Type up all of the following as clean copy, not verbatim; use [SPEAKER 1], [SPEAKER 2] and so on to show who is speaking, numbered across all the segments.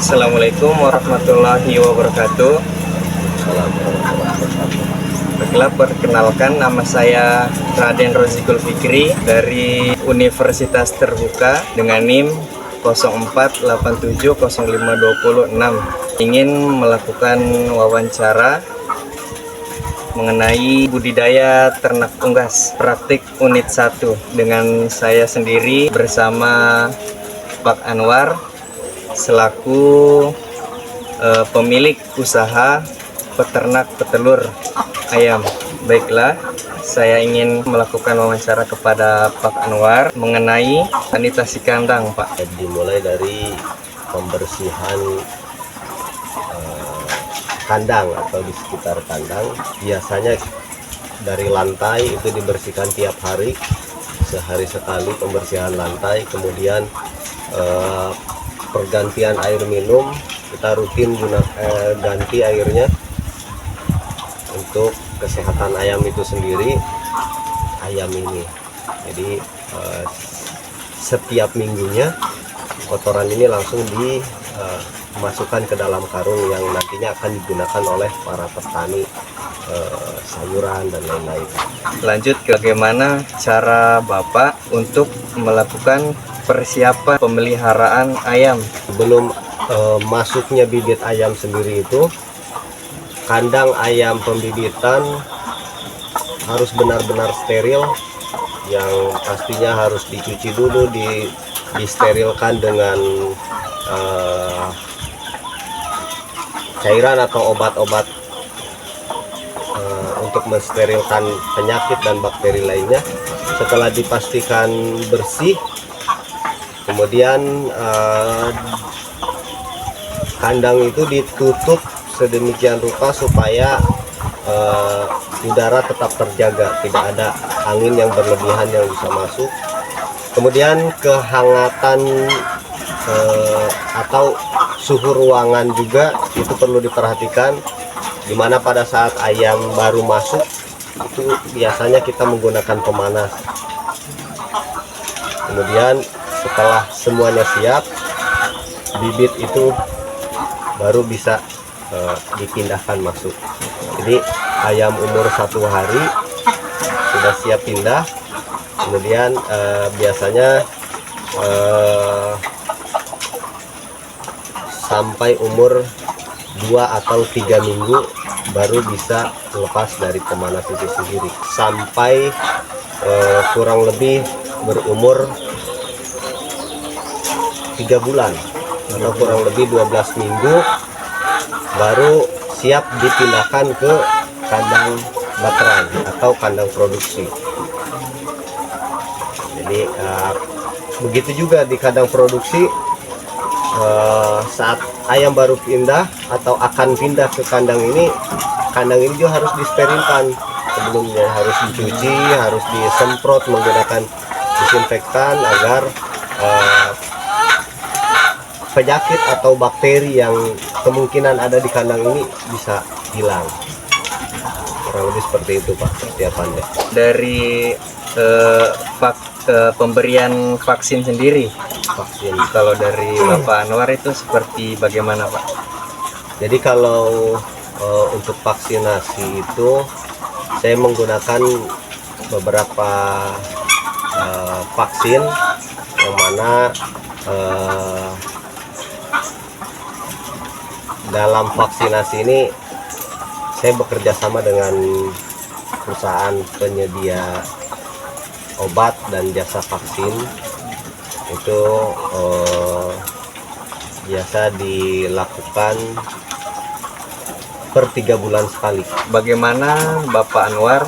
[SPEAKER 1] Assalamualaikum warahmatullahi wabarakatuh. Baiklah, perkenalkan, nama saya Raden Rozikul Fikri dari Universitas Terbuka dengan NIM 04870526. Ingin melakukan wawancara mengenai budidaya ternak unggas praktik unit 1 dengan saya sendiri bersama Pak Anwar selaku pemilik usaha peternak petelur ayam. Baiklah, saya ingin melakukan wawancara kepada Pak Anwar mengenai sanitasi kandang, Pak.
[SPEAKER 2] Dimulai dari pembersihan kandang atau di sekitar kandang. Biasanya dari lantai itu dibersihkan tiap hari, sehari sekali pembersihan lantai. Kemudian pergantian air minum, kita rutin ganti airnya untuk kesehatan ayam itu sendiri, ayam ini. Jadi setiap minggunya kotoran ini langsung dimasukkan ke dalam karung yang nantinya akan digunakan oleh para petani sayuran dan lain-lain.
[SPEAKER 1] Lanjut ke bagaimana cara Bapak untuk melakukan persiapan pemeliharaan ayam.
[SPEAKER 2] Sebelum masuknya bibit ayam sendiri itu, kandang ayam pembibitan harus benar-benar steril, yang pastinya harus dicuci dulu, disterilkan dengan cairan atau obat-obat untuk mensterilkan penyakit dan bakteri lainnya. Setelah dipastikan bersih, kemudian kandang itu ditutup sedemikian rupa supaya udara tetap terjaga, tidak ada angin yang berlebihan yang bisa masuk. Kemudian kehangatan atau suhu ruangan juga itu perlu diperhatikan, dimana pada saat ayam baru masuk itu biasanya kita menggunakan pemanas. Kemudian setelah semuanya siap, bibit itu baru bisa dipindahkan masuk. Jadi ayam umur 1 hari sudah siap pindah. Kemudian biasanya sampai umur 2 atau 3 minggu baru bisa lepas dari pemanas itu sendiri, sampai kurang lebih berumur 3 bulan atau kurang lebih 12 minggu baru siap dipindahkan ke kandang baterai atau kandang produksi. Jadi begitu juga di kandang produksi, saat ayam baru pindah atau akan pindah ke kandang ini juga harus disterilkan. Sebelumnya harus dicuci, harus disemprot menggunakan disinfektan agar penyakit atau bakteri yang kemungkinan ada di kandang ini bisa hilang. Kurang lebih seperti itu, Pak, persiapannya.
[SPEAKER 1] Dari pemberian vaksin sendiri, kalau dari Bapak Anwar itu seperti bagaimana, Pak?
[SPEAKER 2] Jadi kalau untuk vaksinasi itu saya menggunakan beberapa vaksin, yang mana dalam vaksinasi ini saya bekerja sama dengan perusahaan penyedia obat dan jasa vaksin. Itu biasa dilakukan per 3 bulan sekali.
[SPEAKER 1] Bagaimana Bapak Anwar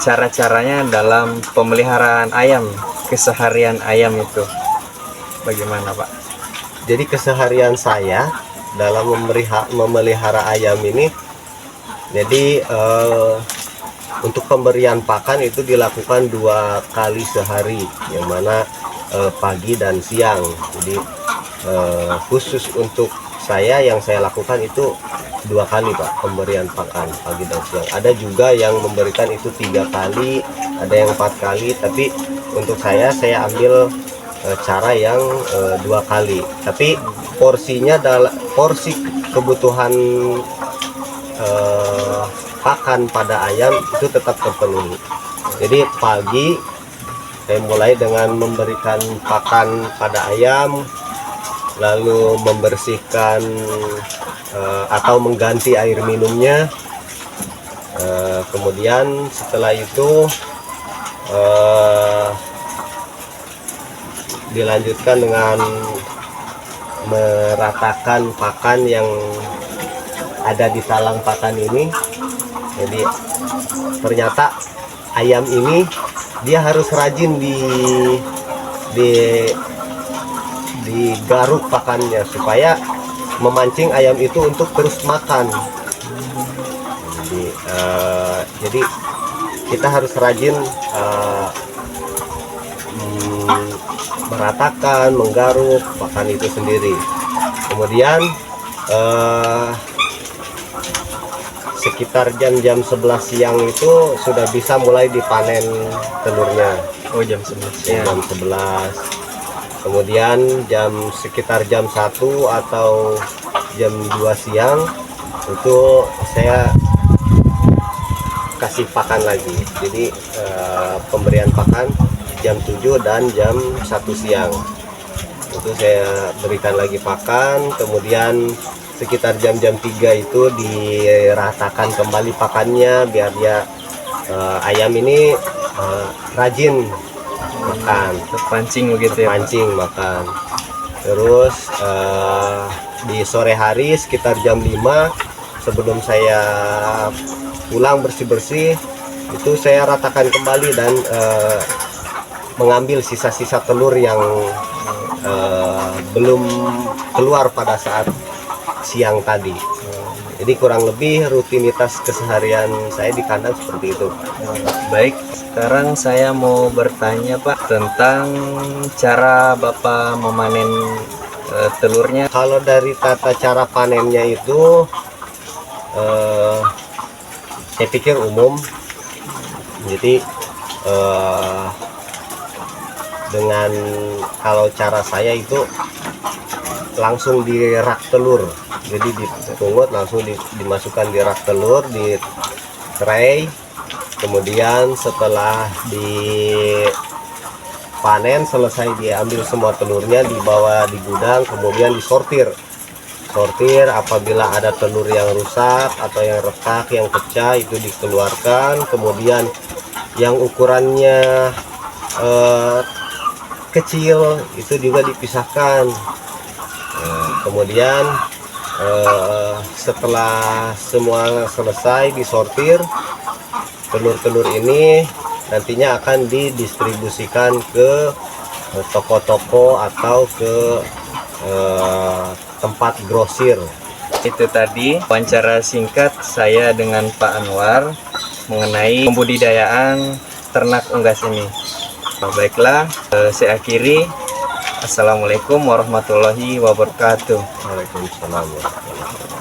[SPEAKER 1] cara-caranya dalam pemeliharaan ayam, keseharian ayam itu bagaimana, Pak?
[SPEAKER 2] Jadi keseharian saya dalam memelihara ayam ini, jadi untuk pemberian pakan itu dilakukan 2 kali sehari, yang mana pagi dan siang. Jadi khusus untuk saya, yang saya lakukan itu 2 kali, Pak, pemberian pakan pagi dan siang. Ada juga yang memberikan itu 3 kali, ada yang 4 kali, tapi untuk saya ambil cara yang 2 kali, tapi porsinya porsi kebutuhan pakan pada ayam itu tetap terpenuhi. Jadi pagi saya mulai dengan memberikan pakan pada ayam, lalu membersihkan atau mengganti air minumnya. Kemudian setelah itu dilanjutkan dengan meratakan pakan yang ada di talang pakan ini. Jadi ternyata ayam ini dia harus rajin digaruk pakannya supaya memancing ayam itu untuk terus makan. Jadi kita harus rajin meratakan, menggaruk pakan itu sendiri. Kemudian sekitar jam 11 siang itu sudah bisa mulai dipanen telurnya.
[SPEAKER 1] Oh, jam 11 siang.
[SPEAKER 2] Jam 11. Kemudian sekitar jam 1 atau jam 2 siang itu saya kasih pakan lagi. Jadi pemberian pakan jam 7 dan jam 1 siang itu saya berikan lagi pakan. Kemudian sekitar jam-jam 3 itu diratakan kembali pakannya biar dia ayam ini rajin makan,
[SPEAKER 1] Terpancing begitu ya, Pak?
[SPEAKER 2] pancing makan. Terus di sore hari sekitar jam 5 sebelum saya pulang bersih-bersih itu saya ratakan kembali dan mengambil sisa-sisa telur yang belum keluar pada saat siang tadi. Jadi kurang lebih rutinitas keseharian saya di kandang seperti itu.
[SPEAKER 1] Baik, sekarang saya mau bertanya Pak tentang cara Bapak memanen telurnya.
[SPEAKER 2] Kalau dari tata cara panennya itu saya pikir umum. Jadi dengan kalau cara saya itu langsung di rak telur, jadi dipungut langsung dimasukkan di rak telur di tray. Kemudian setelah dipanen selesai diambil semua telurnya, dibawa di gudang, kemudian disortir. Apabila ada telur yang rusak atau yang retak, yang pecah itu dikeluarkan. Kemudian yang ukurannya kecil itu juga dipisahkan. Kemudian setelah semua selesai disortir, telur-telur ini nantinya akan didistribusikan ke toko-toko atau ke tempat grosir.
[SPEAKER 1] Itu tadi wawancara singkat saya dengan Pak Anwar mengenai pembudidayaan ternak unggas ini. Baiklah, saya akhiri. Assalamualaikum warahmatullahi wabarakatuh.
[SPEAKER 2] Waalaikumsalam warahmatullahi wabarakatuh.